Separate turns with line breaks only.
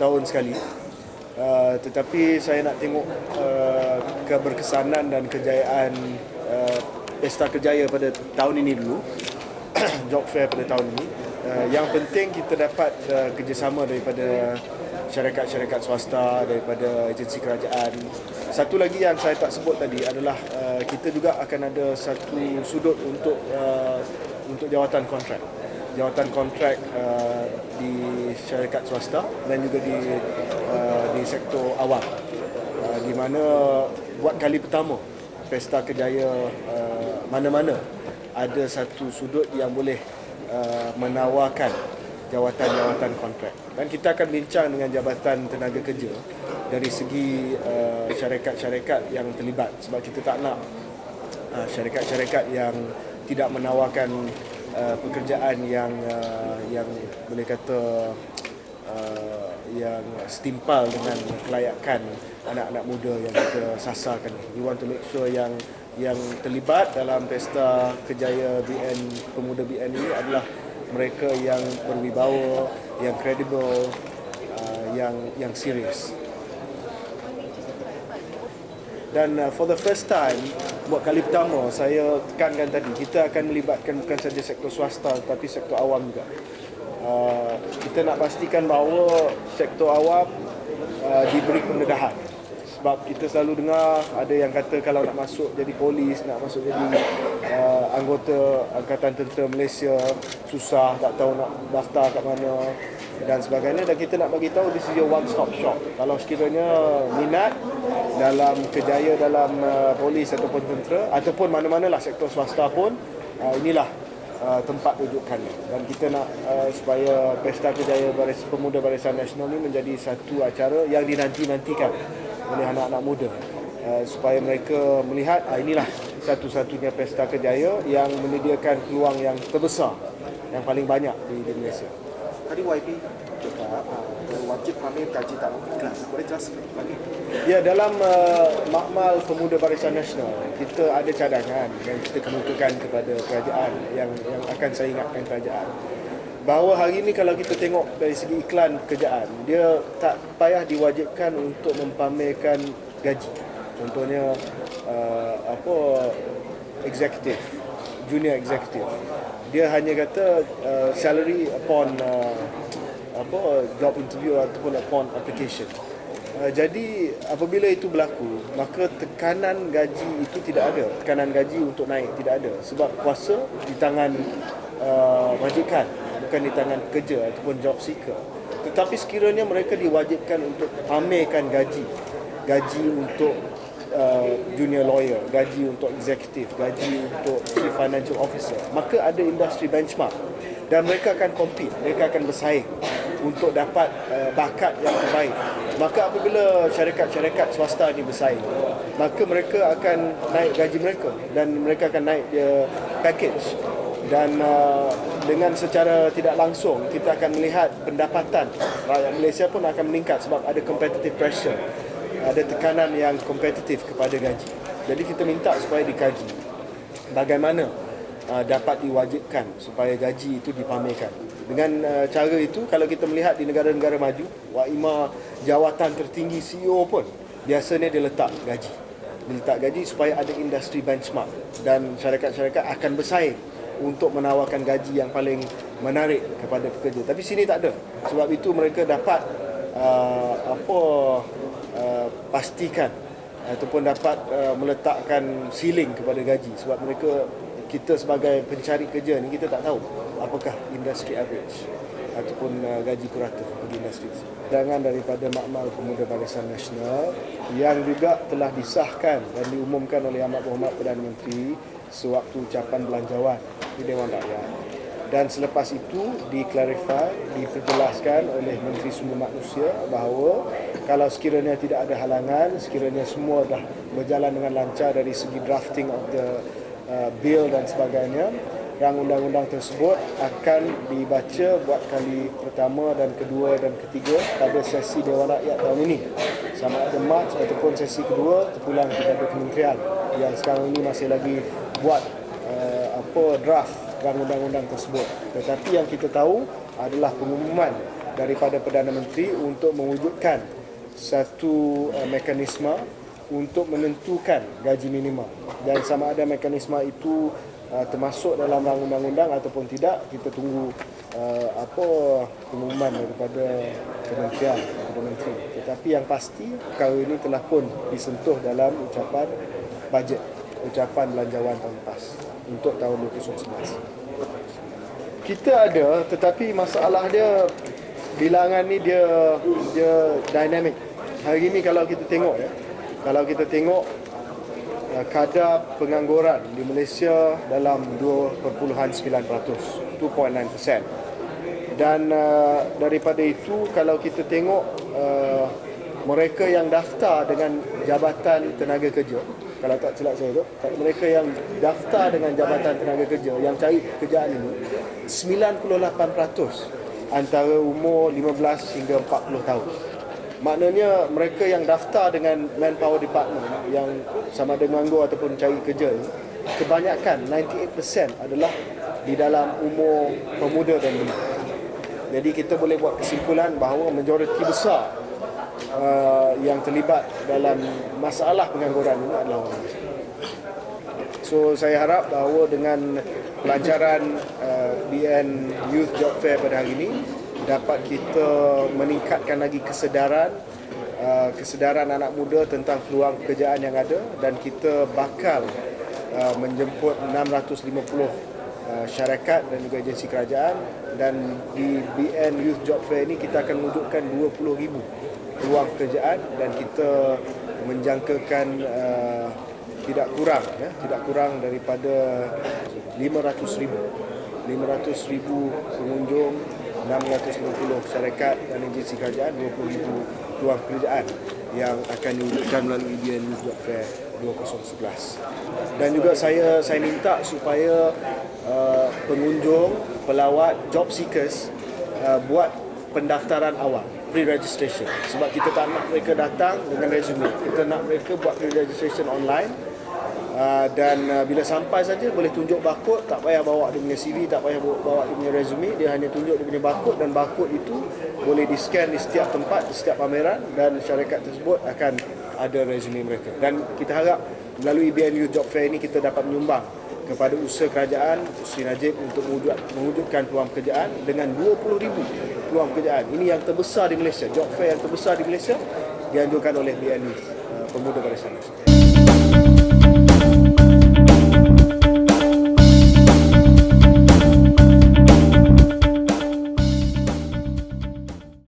tahun sekali. Tetapi saya nak tengok keberkesanan dan kejayaan Pesta Kerjaya pada tahun ini dulu. Job Fair pada tahun ini. Yang penting kita dapat kerjasama daripada syarikat-syarikat swasta, daripada agensi kerajaan. Satu lagi yang saya tak sebut tadi adalah kita juga akan ada satu sudut untuk jawatan kontrak. Jawatan kontrak di syarikat swasta dan juga di sektor awam. Di mana buat kali pertama Pesta Kerjaya mana-mana ada satu sudut yang boleh menawarkan jawatan-jawatan kontrak. Dan kita akan bincang dengan Jabatan Tenaga Kerja dari segi syarikat-syarikat yang terlibat, sebab kita tak nak syarikat-syarikat yang tidak menawarkan pekerjaan yang boleh kata yang setimpal dengan kelayakan anak-anak muda yang kita sasarkan. We want to make sure yang terlibat dalam Pesta Kerjaya BN, Pemuda BN ini adalah mereka yang berwibawa, yang kredibel, yang serius. Dan for the first time, buat kali pertama, saya tekankan tadi, kita akan melibatkan bukan saja sektor swasta tetapi sektor awam juga. Kita nak pastikan bahawa sektor awam diberi pendedahan. Sebab kita selalu dengar ada yang kata kalau nak masuk jadi polis, nak masuk jadi anggota Angkatan Tentera Malaysia susah, tak tahu nak daftar kat mana dan sebagainya. Dan kita nak bagi tahu this is your one stop shop. Kalau sekiranya minat dalam kerjaya dalam polis ataupun tentera ataupun mana-manalah sektor swasta pun, inilah tempat rujukannya. Dan kita nak supaya Pesta Kerjaya Pemuda Barisan Nasional ini menjadi satu acara yang dinanti-nantikan oleh anak-anak muda, supaya mereka melihat inilah satu-satunya Pesta Kerjaya yang menyediakan peluang yang terbesar, yang paling banyak di Malaysia.
Tadi YB cakap wajib ambil gaji tak ikhlas. Boleh jelaskan lagi?
Ya, dalam Makmal Pemuda Barisan Nasional kita ada cadangan yang kita kemukakan kepada kerajaan, yang akan saya ingatkan kerajaan bahawa hari ini kalau kita tengok dari segi iklan kerjaan, dia tak payah diwajibkan untuk mempamerkan gaji. Contohnya executive, junior executive, dia hanya kata salary upon job interview ataupun upon application. Jadi apabila itu berlaku, maka tekanan gaji itu tidak ada. Tekanan gaji untuk naik tidak ada, sebab kuasa di tangan majikan, bukan di tangan pekerja ataupun job seeker. Tetapi sekiranya mereka diwajibkan untuk pamerkan gaji untuk junior lawyer, gaji untuk executive, gaji untuk chief financial officer, maka ada industri benchmark dan mereka akan compete, mereka akan bersaing untuk dapat bakat yang terbaik. Maka apabila syarikat-syarikat swasta ini bersaing, maka mereka akan naik gaji mereka dan mereka akan naik package. Dan dengan secara tidak langsung kita akan melihat pendapatan rakyat Malaysia pun akan meningkat sebab ada competitive pressure, ada tekanan yang kompetitif kepada gaji. Jadi kita minta supaya dikaji bagaimana dapat diwajibkan supaya gaji itu dipamerkan. Dengan cara itu, kalau kita melihat di negara-negara maju, waima jawatan tertinggi CEO pun biasanya dia letak gaji. Dia letak gaji supaya ada industri benchmark dan syarikat-syarikat akan bersaing untuk menawarkan gaji yang paling menarik kepada pekerja. Tapi sini tak ada. Sebab itu mereka dapat pastikan ataupun dapat meletakkan ceiling kepada gaji, sebab kita sebagai pencari kerja ni kita tak tahu apakah industri average ataupun gaji purata bagi industri. Cadangan daripada Makmal Pemuda Barisan Nasional yang juga telah disahkan dan diumumkan oleh Amat Berhormat Perdana Menteri sewaktu ucapan belanjawan di Dewan Rakyat. Dan selepas itu diperjelaskan oleh Menteri Sumber Manusia bahawa kalau sekiranya tidak ada halangan, sekiranya semua dah berjalan dengan lancar dari segi drafting of the bill dan sebagainya, rang undang-undang tersebut akan dibaca buat kali pertama dan kedua dan ketiga pada sesi Dewan Rakyat tahun ini, sama ada Mac ataupun sesi kedua terpulang kepada kementerian yang sekarang ini masih lagi buat draft rang undang-undang tersebut. Tetapi yang kita tahu adalah pengumuman daripada Perdana Menteri untuk mewujudkan satu mekanisme untuk menentukan gaji minimum, dan sama ada mekanisme itu termasuk dalam rang undang-undang ataupun tidak, kita tunggu pengumuman daripada kementerian atau menteri. Tetapi yang pasti perkara ini telah pun disentuh dalam ucapan bajet, ucapan belanjawan tahun lepas untuk tahun 2011. Kita ada, tetapi masalah dia bilangan ni dia dynamic. Hari ni kalau kita tengok kadar pengangguran di Malaysia dalam 2.9%, 2.9%. Dan daripada itu, kalau kita tengok mereka yang daftar dengan Jabatan Tenaga Kerja, kalau tak silap saya tu, mereka yang daftar dengan Jabatan Tenaga Kerja yang cari pekerjaan ini, 98% antara umur 15 hingga 40 tahun. Maknanya mereka yang daftar dengan Manpower Department yang sama ada menganggur ataupun cari kerja ni, kebanyakan 98% adalah di dalam umur pemuda dan belia. Jadi kita boleh buat kesimpulan bahawa majoriti besar yang terlibat dalam masalah pengangguran ini adalah orang muda. So saya harap bahawa dengan pelancaran BN Youth Job Fair pada hari ini dapat kita meningkatkan lagi kesedaran anak muda tentang peluang pekerjaan yang ada, dan kita bakal menjemput 650 syarikat dan juga agensi kerajaan, dan di BN Youth Job Fair ini kita akan wujudkan 20,000 peluang pekerjaan, dan kita menjangkakan tidak kurang daripada 500,000 pengunjung, 650 syarikat dan agensi kerajaan, 20,000 peluang pekerjaan yang akan diwujudkan melalui BN Youth Job Fair 2011. Dan juga saya minta supaya pengunjung, pelawat, job seekers buat pendaftaran awal, pre-registration, sebab kita tak nak mereka datang dengan resume. Kita nak mereka buat pre-registration online. Dan bila sampai saja boleh tunjuk barcode, tak payah bawa dia punya CV, tak payah bawa dia punya resume, dia hanya tunjuk dia punya barcode, dan barcode itu boleh di-scan di setiap tempat, di setiap pameran, dan syarikat tersebut akan ada resume mereka. Dan kita harap melalui BN Youth Job Fair ini kita dapat menyumbang kepada usaha kerajaan Sri Najib untuk mewujudkan peluang pekerjaan dengan 20,000 peluang pekerjaan. Ini yang terbesar di Malaysia, job fair yang terbesar di Malaysia, dianjurkan oleh BN Youth Pemuda Barisan Nasional.